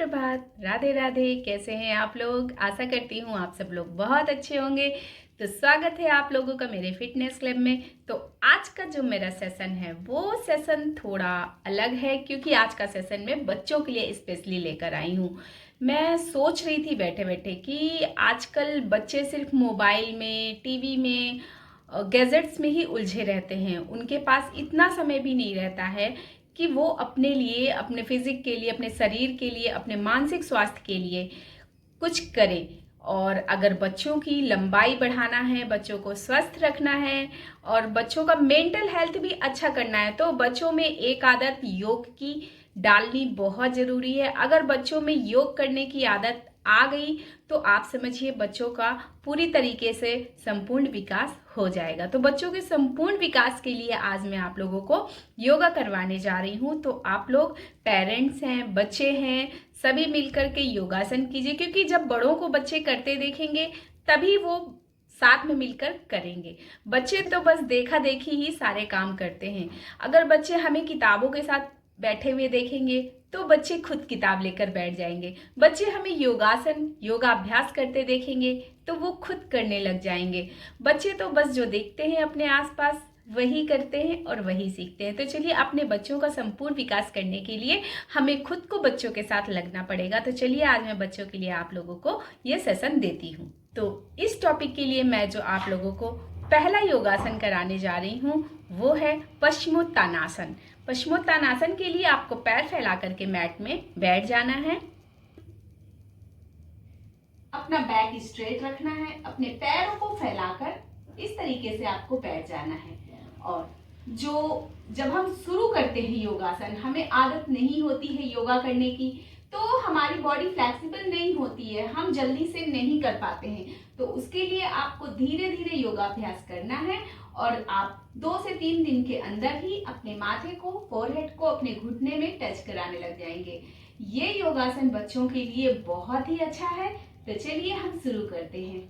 सुप्रभात, राधे राधे। कैसे हैं आप लोग? आशा करती हूँ आप सब लोग बहुत अच्छे होंगे। तो स्वागत है आप लोगों का मेरे फिटनेस क्लब में। तो आज का जो मेरा सेशन है वो सेशन थोड़ा अलग है, क्योंकि आज का सेशन मैं बच्चों के लिए स्पेशली लेकर आई हूँ। मैं सोच रही थी बैठे बैठे कि आजकल बच्चे सिर्फ मोबाइल में, टीवी में, गैजेट्स में ही उलझे रहते हैं। उनके पास इतना समय भी नहीं रहता है कि वो अपने लिए, अपने फिजिक के लिए, अपने शरीर के लिए, अपने मानसिक स्वास्थ्य के लिए कुछ करें। और अगर बच्चों की लंबाई बढ़ाना है, बच्चों को स्वस्थ रखना है और बच्चों का मेंटल हेल्थ भी अच्छा करना है, तो बच्चों में एक आदत योग की डालनी बहुत ज़रूरी है। अगर बच्चों में योग करने की आदत आ गई तो आप समझिए बच्चों का पूरी तरीके से संपूर्ण विकास हो जाएगा। तो बच्चों के संपूर्ण विकास के लिए आज मैं आप लोगों को योगा करवाने जा रही हूँ। तो आप लोग पेरेंट्स हैं, बच्चे हैं, सभी मिलकर के योगासन कीजिए, क्योंकि जब बड़ों को बच्चे करते देखेंगे तभी वो साथ में मिलकर करेंगे। बच्चे तो बस देखा देखी ही सारे काम करते हैं। अगर बच्चे हमें किताबों के साथ बैठे हुए देखेंगे तो बच्चे खुद किताब लेकर बैठ जाएंगे। बच्चे हमें योगासन, योगाभ्यास करते देखेंगे तो वो खुद करने लग जाएंगे। बच्चे तो बस जो देखते हैं अपने आसपास वही करते हैं और वही सीखते हैं। तो चलिए, अपने बच्चों का संपूर्ण विकास करने के लिए हमें खुद को बच्चों के साथ लगना पड़ेगा। तो चलिए, आज मैं बच्चों के लिए आप लोगों को ये सेशन देती हूँ। तो इस टॉपिक के लिए मैं जो आप लोगों को पहला योगासन कराने जा रही हूँ वो है पश्चिमोत्तानासन। पश्चिमोत्तानासन के लिए आपको पैर फैला करके मैट में बैठ जाना है। अपना बैक स्ट्रेट रखना है, अपने पैरों को फैलाकर इस तरीके से आपको बैठ जाना है। और जब हम शुरू करते हैं योगासन, हमें आदत नहीं होती है योगा करने की, तो हमारी बॉडी फ्लेक्सिबल नहीं होती है, हम जल्दी से नहीं कर पाते हैं। तो उसके लिए आपको धीरे धीरे योगाभ्यास करना है और आप 2 से 3 दिन के अंदर ही अपने माथे को, फोरहेड को अपने घुटने में टच कराने लग जाएंगे। ये योगासन बच्चों के लिए बहुत ही अच्छा है। तो चलिए हम शुरू करते हैं।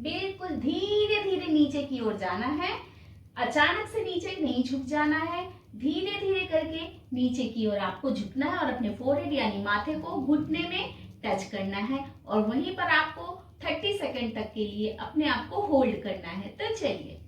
बिल्कुल धीरे धीरे नीचे की ओर जाना है। अचानक से नीचे नहीं झुक जाना है। धीरे धीरे करके नीचे की ओर आपको झुकना है और अपने फोरहेड यानी माथे को घुटने में टच करना है और वहीं पर आपको 30 सेकंड तक के लिए अपने आप को होल्ड करना है। तो चलिए,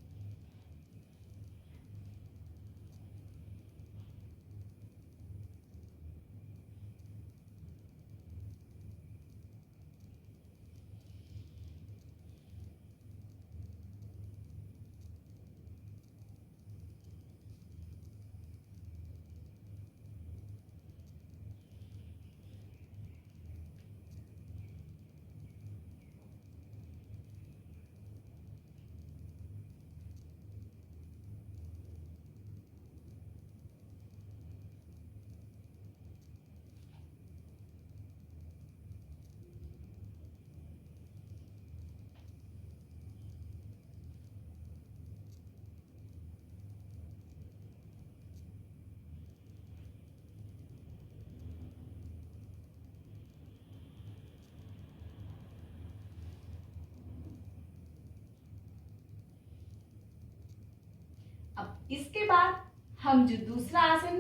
अब इसके बाद हम जो दूसरा आसन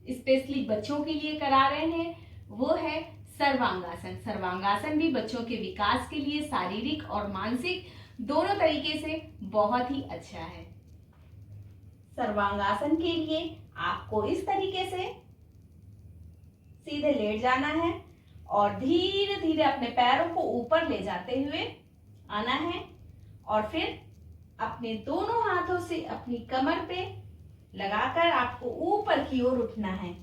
स्पेशली बच्चों के लिए करा रहे हैं वो है सर्वांगासन। सर्वांगासन भी बच्चों के विकास के लिए शारीरिक और मानसिक दोनों तरीके से बहुत ही अच्छा है। सर्वांगासन के लिए आपको इस तरीके से सीधे लेट जाना है और धीरे धीरे अपने पैरों को ऊपर ले जाते हुए आना है और फिर अपने दोनों हाथों से अपनी कमर पे लगाकर आपको ऊपर की ओर उठना है।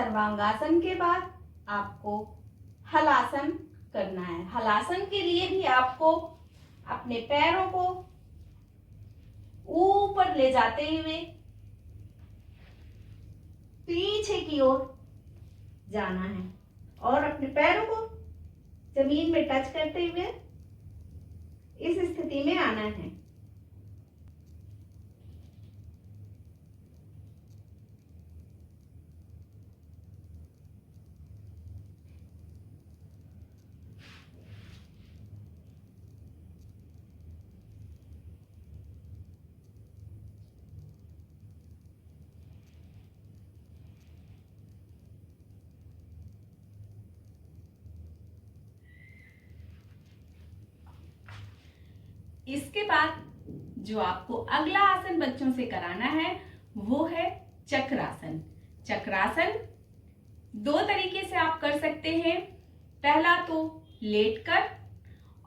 सर्वांगासन के बाद आपको हलासन करना है। हलासन के लिए भी आपको अपने पैरों को ऊपर ले जाते हुए पीछे की ओर जाना है और अपने पैरों को जमीन में टच करते हुए इस स्थिति में आना है। इसके बाद जो आपको अगला आसन बच्चों से कराना है वो है चक्रासन। चक्रासन दो तरीके से आप कर सकते हैं, पहला तो लेटकर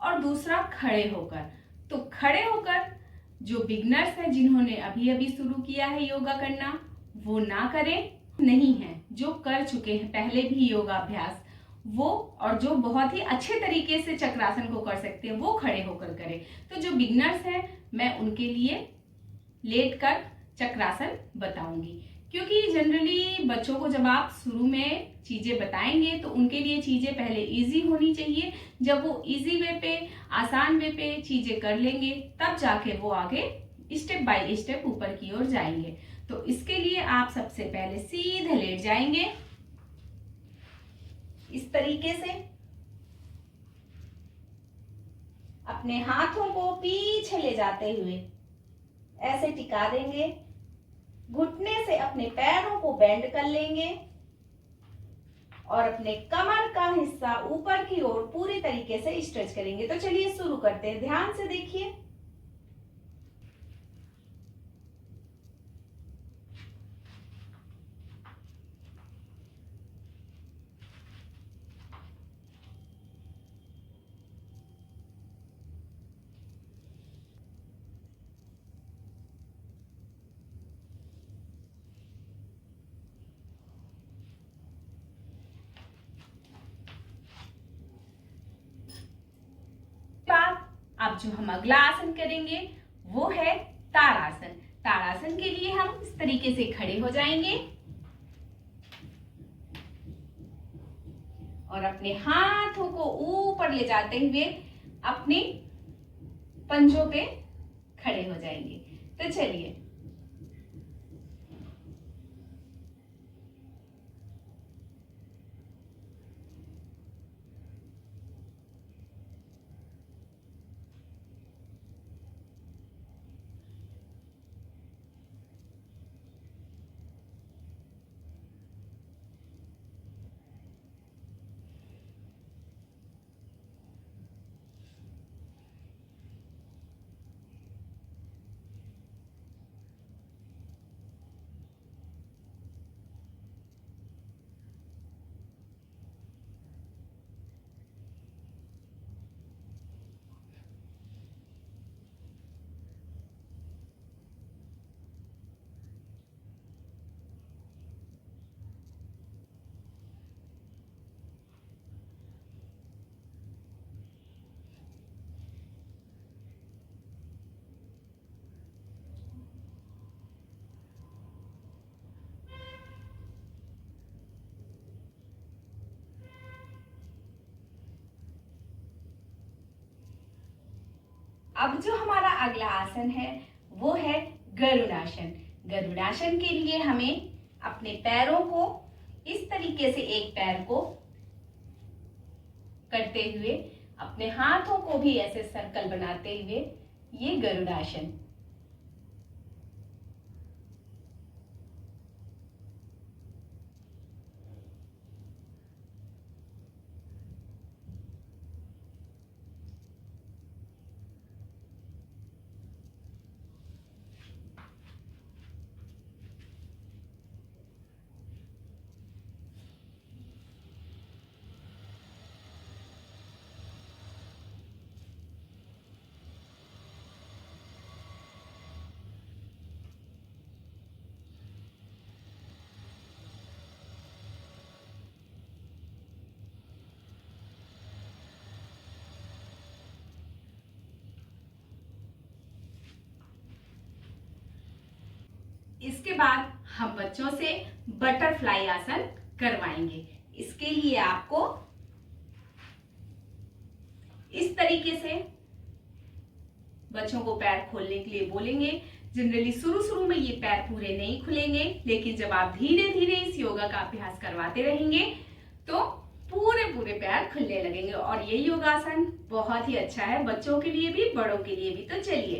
और दूसरा खड़े होकर। तो खड़े होकर जो बिगनर्स हैं, जिन्होंने अभी अभी शुरू किया है योगा करना, वो ना करें। नहीं है, जो कर चुके हैं पहले भी योगा अभ्यास, वो और जो बहुत ही अच्छे तरीके से चक्रासन को कर सकते हैं, वो खड़े होकर करें। तो जो बिगनर्स हैं, मैं उनके लिए लेटकर चक्रासन बताऊंगी, क्योंकि जनरली बच्चों को जब आप शुरू में चीजें बताएंगे तो उनके लिए चीजें पहले इजी होनी चाहिए। जब वो इजी वे पे, आसान वे पे चीजें कर लेंगे, तब जाके वो आगे स्टेप बाय स्टेप ऊपर की ओर जाएंगे। तो इसके लिए आप सबसे पहले सीधे लेट जाएंगे इस तरीके से, अपने हाथों को पीछे ले जाते हुए ऐसे टिका देंगे। घुटने से अपने पैरों को बेंड कर लेंगे और अपने कमर का हिस्सा ऊपर की ओर पूरी तरीके से स्ट्रेच करेंगे। तो चलिए शुरू करते हैं, ध्यान से देखिए। अब जो हम अगला आसन करेंगे वो है ताड़ासन। ताड़ासन के लिए हम इस तरीके से खड़े हो जाएंगे और अपने हाथों को ऊपर ले जाते हुए अपने पंजों पे खड़े हो जाएंगे। तो चलिए, अब जो हमारा अगला आसन है वो है गरुड़ासन। गरुड़ासन के लिए हमें अपने पैरों को इस तरीके से एक पैर को करते हुए अपने हाथों को भी ऐसे सर्कल बनाते हुए ये गरुड़ासन। इसके बाद हम बच्चों से बटरफ्लाई आसन करवाएंगे। इसके लिए आपको इस तरीके से बच्चों को पैर खोलने के लिए बोलेंगे। जनरली शुरू में ये पैर पूरे नहीं खुलेंगे, लेकिन जब आप धीरे धीरे इस योगा का अभ्यास करवाते रहेंगे तो पूरे पूरे पैर खुलने लगेंगे। और ये योगासन बहुत ही अच्छा है बच्चों के लिए भी, बड़ों के लिए भी। तो चलिए,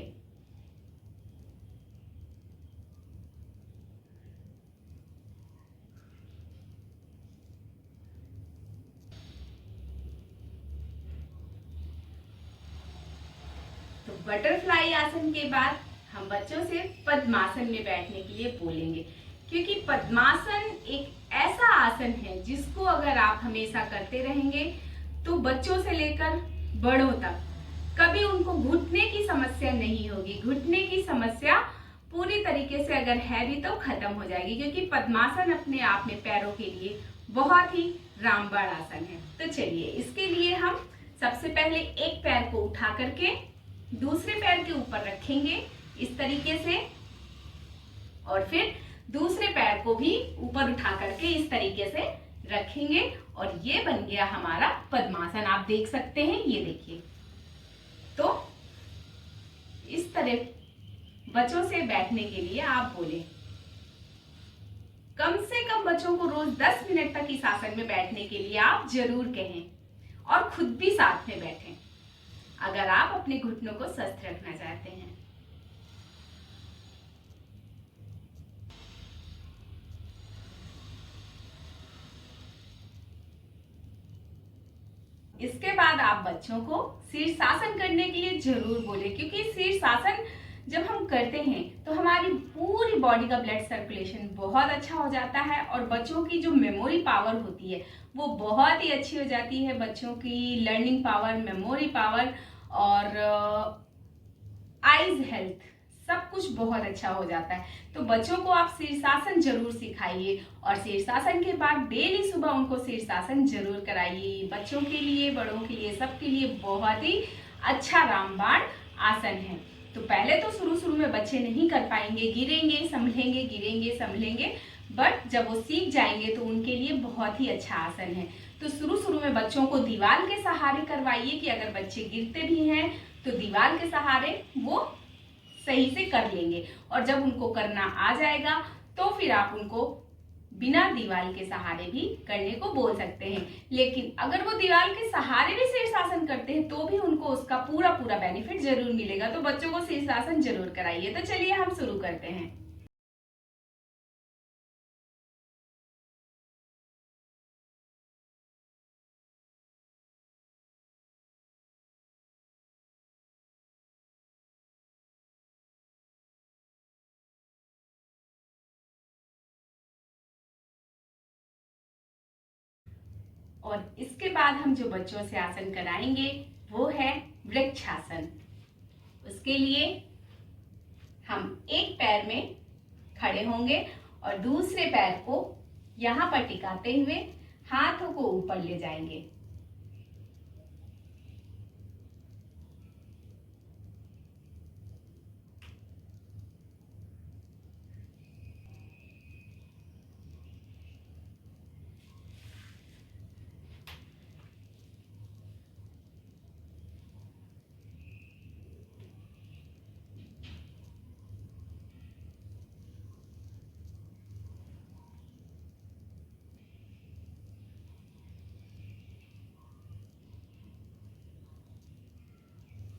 तो बटरफ्लाई आसन के बाद हम बच्चों से पद्मासन में बैठने के लिए बोलेंगे, क्योंकि पद्मासन एक ऐसा आसन है जिसको अगर आप हमेशा करते रहेंगे तो बच्चों से लेकर बड़ों तक कभी उनको घुटने की समस्या नहीं होगी। घुटने की समस्या पूरी तरीके से अगर है भी तो खत्म हो जाएगी, क्योंकि पद्मासन अपने आप में पैरों के लिए बहुत ही रामबाण आसन है। तो चलिए, इसके लिए हम सबसे पहले एक पैर को उठा करके दूसरे पैर के ऊपर रखेंगे इस तरीके से, और फिर दूसरे पैर को भी ऊपर उठा करके इस तरीके से रखेंगे, और ये बन गया हमारा पद्मासन। आप देख सकते हैं, ये देखिए। तो इस तरह बच्चों से बैठने के लिए आप बोले। कम से कम बच्चों को रोज 10 मिनट तक इस आसन में बैठने के लिए आप जरूर कहें, और खुद भी साथ में बैठें अगर आप अपने घुटनों को स्वस्थ रखना चाहते हैं। इसके बाद आप बच्चों को शीर्षासन करने के लिए जरूर बोले, क्योंकि शीर्षासन जब हम करते हैं तो हमारी पूरी बॉडी का ब्लड सर्कुलेशन बहुत अच्छा हो जाता है, और बच्चों की जो मेमोरी पावर होती है वो बहुत ही अच्छी हो जाती है। बच्चों की लर्निंग पावर, मेमोरी पावर और आईज हेल्थ सब कुछ बहुत अच्छा हो जाता है। तो बच्चों को आप शीर्षासन जरूर सिखाइए, और शीर्षासन के बाद डेली सुबह उनको शीर्षासन जरूर कराइए। बच्चों के लिए, बड़ों के लिए, सबके लिए बहुत ही अच्छा रामबाण आसन है। तो पहले तो शुरू में बच्चे नहीं कर पाएंगे, गिरेंगे संभलेंगे, गिरेंगे संभलेंगे, बट जब वो सीख जाएंगे तो उनके लिए बहुत ही अच्छा आसन है। तो शुरू में बच्चों को दीवार के सहारे करवाइए, कि अगर बच्चे गिरते भी हैं तो दीवार के सहारे वो सही से कर लेंगे, और जब उनको करना आ जाएगा तो फिर आप उनको बिना दीवार के सहारे भी करने को बोल सकते हैं। लेकिन अगर वो दीवार के सहारे भी शीर्षासन करते हैं तो भी उनको उसका पूरा बेनिफिट जरूर मिलेगा। तो बच्चों को शीर्षासन जरूर कराइए। तो चलिए हम शुरू करते हैं। और इसके बाद हम जो बच्चों से आसन कराएंगे वो है वृक्षासन। उसके लिए हम एक पैर में खड़े होंगे और दूसरे पैर को यहाँ पर टिकाते हुए हाथों को ऊपर ले जाएंगे।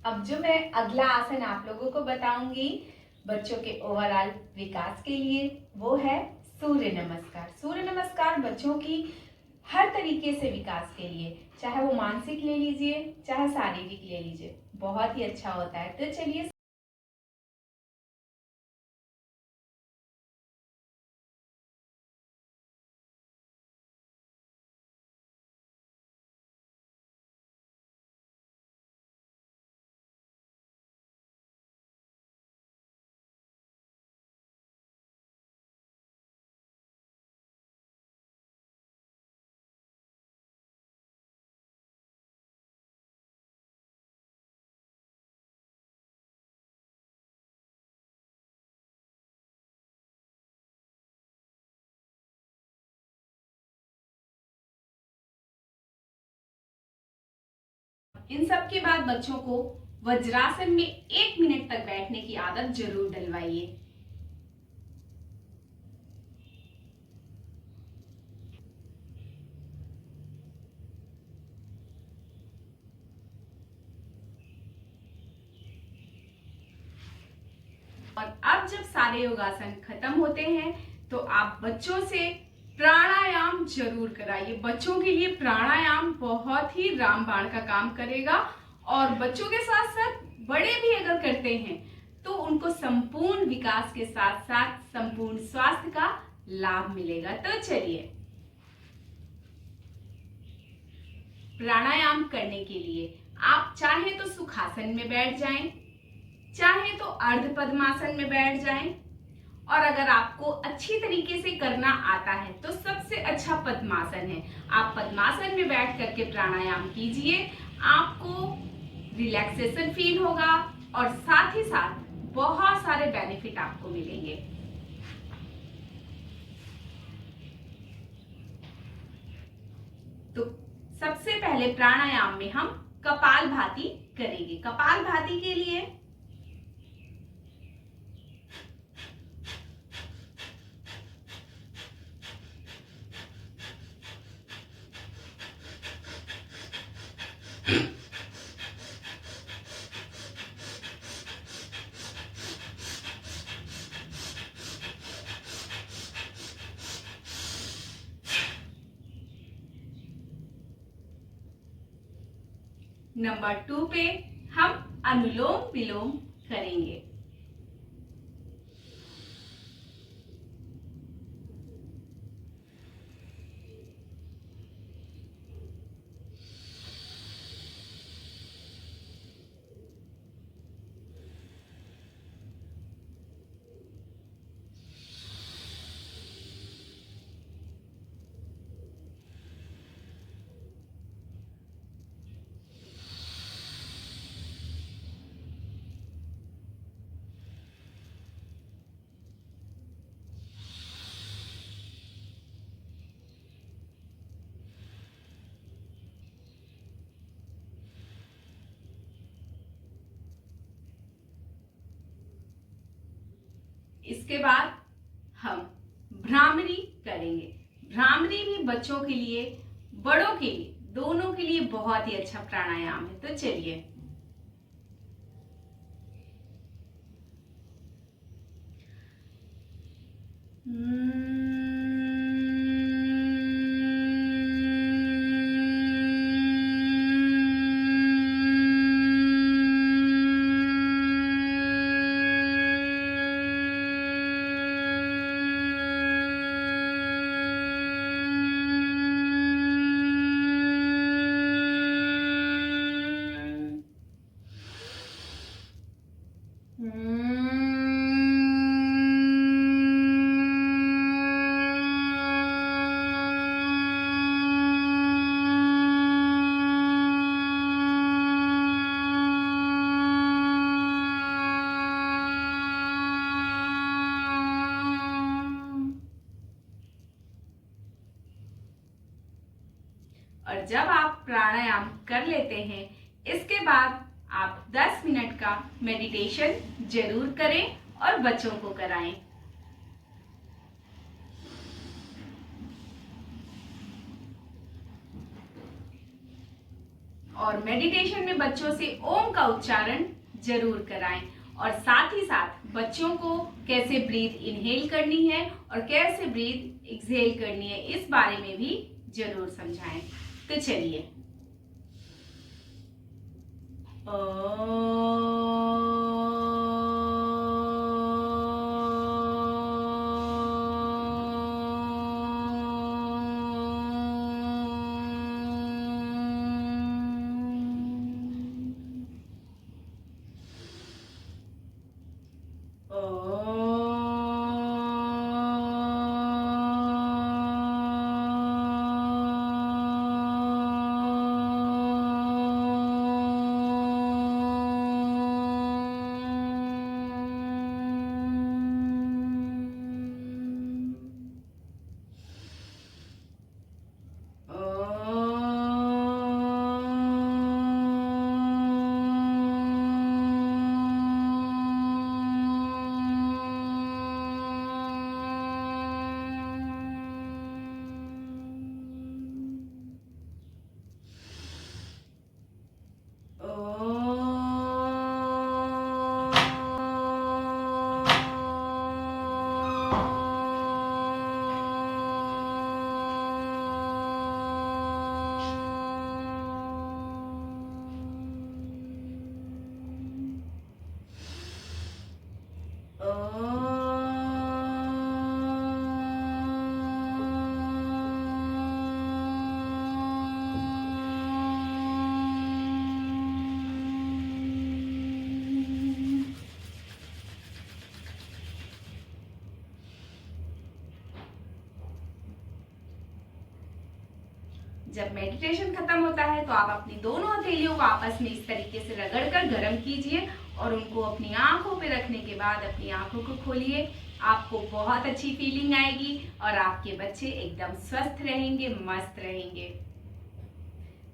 अब जो मैं अगला आसन आप लोगों को बताऊंगी बच्चों के ओवरऑल विकास के लिए, वो है सूर्य नमस्कार। सूर्य नमस्कार बच्चों की हर तरीके से विकास के लिए, चाहे वो मानसिक ले लीजिए चाहे शारीरिक ले लीजिए, बहुत ही अच्छा होता है। तो चलिए और इन सब के बाद बच्चों को वज्रासन में 1 मिनट तक बैठने की आदत जरूर डलवाइए। और अब जब सारे योगासन खत्म होते हैं तो आप बच्चों से प्राणायाम जरूर कराइए। बच्चों के लिए प्राणायाम बहुत ही रामबाण का काम करेगा और बच्चों के साथ साथ बड़े भी अगर करते हैं तो उनको संपूर्ण विकास के साथ साथ संपूर्ण स्वास्थ्य का लाभ मिलेगा। तो चलिए, प्राणायाम करने के लिए आप चाहे तो सुखासन में बैठ जाएं, चाहे तो अर्ध पद्मासन में बैठ जाएं, और अगर आपको अच्छी तरीके से करना आता है तो सबसे अच्छा पद्मासन है। आप पद्मासन में बैठ करके प्राणायाम कीजिए, आपको रिलैक्सेशन फील होगा और साथ ही साथ बहुत सारे बेनिफिट आपको मिलेंगे। तो सबसे पहले प्राणायाम में हम कपालभाति करेंगे। कपालभाति के लिए नंबर 2 पे हम अनुलोम विलोम करेंगे। इसके बाद हम भ्रामरी करेंगे। भ्रामरी भी बच्चों के लिए बड़ों के लिए दोनों के लिए बहुत ही अच्छा प्राणायाम है। तो चलिए, और जब आप प्राणायाम कर लेते हैं इसके बाद आप 10 मिनट का मेडिटेशन जरूर करें और बच्चों को कराएं। और मेडिटेशन में बच्चों से ओम का उच्चारण जरूर कराएं और साथ ही साथ बच्चों को कैसे ब्रीथ इनहेल करनी है और कैसे ब्रीथ एक्सहेल करनी है इस बारे में भी जरूर समझाएं। तो चलिए, जब मेडिटेशन खत्म होता है तो आप अपनी दोनों हथेलियों को आपस में इस तरीके से रगड़कर गर्म कीजिए और उनको अपनी आंखों पे रखने के बाद अपनी आंखों को खोलिए। आपको बहुत अच्छी फीलिंग आएगी और आपके बच्चे एकदम स्वस्थ रहेंगे, मस्त रहेंगे।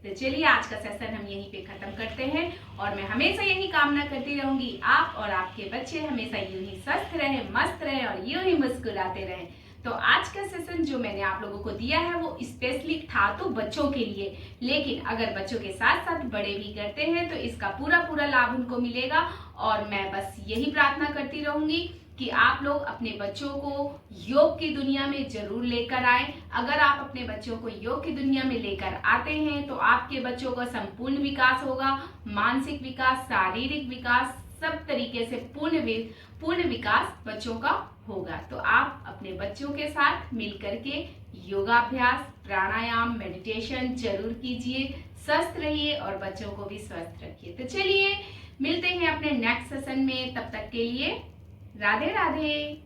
तो चलिए आज का सेशन हम यहीं पे खत्म करते हैं और मैं हमेशा यही कामना करती रहूंगी आप और आपके बच्चे हमेशा यूं ही स्वस्थ रहें, मस्त रहें और यूं ही मुस्कुराते रहें। तो आज का सेशन जो मैंने आप लोगों को दिया है वो स्पेशली था तो बच्चों के लिए, लेकिन अगर बच्चों के साथ साथ बड़े भी करते हैं तो इसका पूरा लाभ उनको मिलेगा। और मैं बस यही प्रार्थना करती रहूंगी कि आप लोग अपने बच्चों को योग की दुनिया में जरूर लेकर आए। अगर आप अपने बच्चों को योग की दुनिया में लेकर आते हैं तो आपके बच्चों का संपूर्ण विकास होगा, मानसिक विकास, शारीरिक विकास, सब तरीके से पूर्ण विकास बच्चों का होगा। तो आप अपने बच्चों के साथ मिल करके योगाभ्यास, प्राणायाम, मेडिटेशन जरूर कीजिए, स्वस्थ रहिए और बच्चों को भी स्वस्थ रखिए। तो चलिए मिलते हैं अपने नेक्स्ट सेशन में, तब तक के लिए राधे राधे।